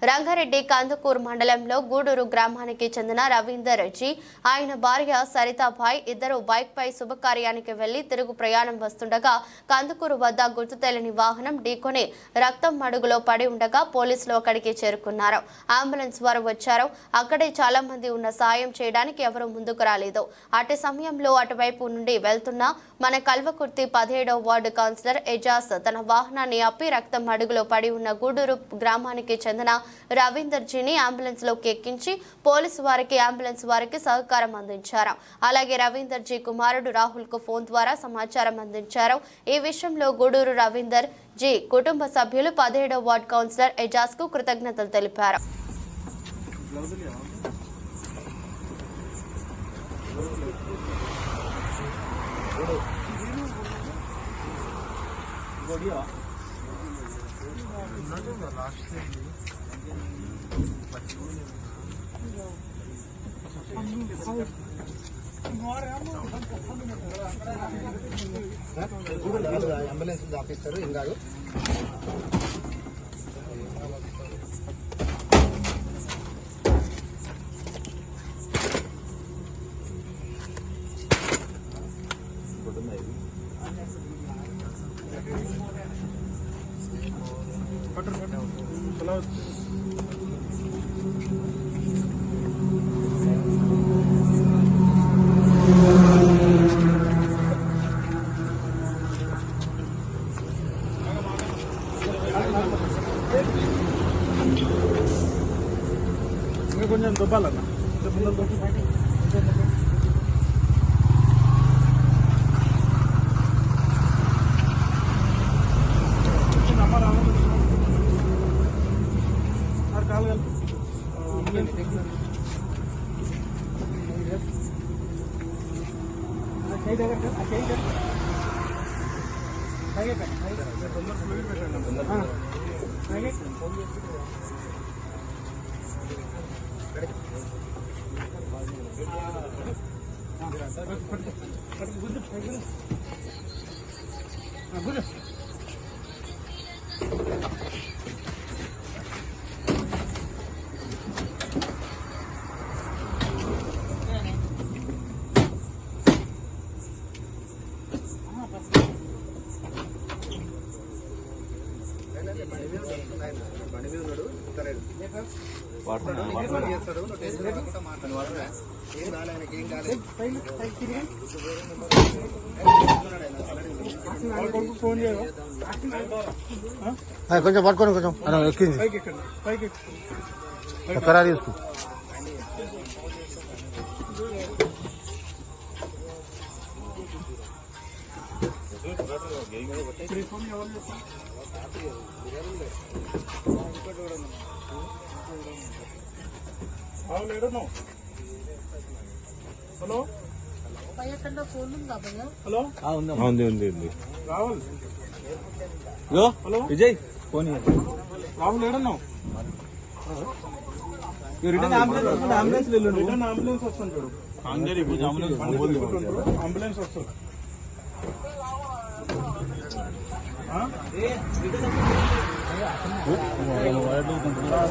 రంగారెడ్డి కందుకూరు మండలంలో గూడూరు గ్రామానికి చెందిన రవీందర్ జీ ఆయన భార్య సరితాభాయ్ ఇద్దరు బైక్ పై శుభకార్యానికి వెళ్లి తిరుగు ప్రయాణం వస్తుండగా కందుకూరు వద్ద గుర్తు తెలియని వాహనం ఢీకొని రక్తం మడుగులో పడి ఉండగా పోలీసులు అక్కడికి చేరుకున్నారు. అంబులెన్స్ వారు వచ్చారు. అక్కడే చాలా మంది ఉన్న సాయం చేయడానికి ఎవరూ ముందుకు రాలేదు. అటు సమయంలో అటువైపు నుండి వెళ్తున్న మన కల్వకుర్తి 17వ వార్డు కౌన్సిలర్ ఎజాజ్ తన వాహనాన్ని ఆపి రక్తం మడుగులో పడి ఉన్న గూడూరు గ్రామానికి చెందిన రవీందర్ జీని అంబులెన్స్ లోకి ఎక్కించి పోలీసు వారికి అంబులెన్స్ వారికి సహకారం అందించారు. అలాగే రవీందర్ జీ కుమారుడు రాహుల్ కు ఫోన్ ద్వారా సమాచారం అందించారు. ఈ విషయంలో గూడూరు రవీందర్ జీ కుటుంబ సభ్యులు 17వ వార్డు కౌన్సిలర్ ఎజాజ్ కు కృతజ్ఞతలు తెలిపారు. అంబులెన్స్ ఆపిస్తారు ఏం కాదు. కొంచెం దుబ్బాలన్నా కొంచెం పట్టుకొని కొంచెం కరారీ తీసుకో. హలో హలో ఉంది రాహుల్. హలో విజయ్ ఫోన్ రాహుల్ ఏడన్నావు? రిటర్న్ అంబులెన్స్ రిటర్న్ అంబులెన్స్ వస్తుంది చూడు. అంబులెన్స్ వస్తుంది.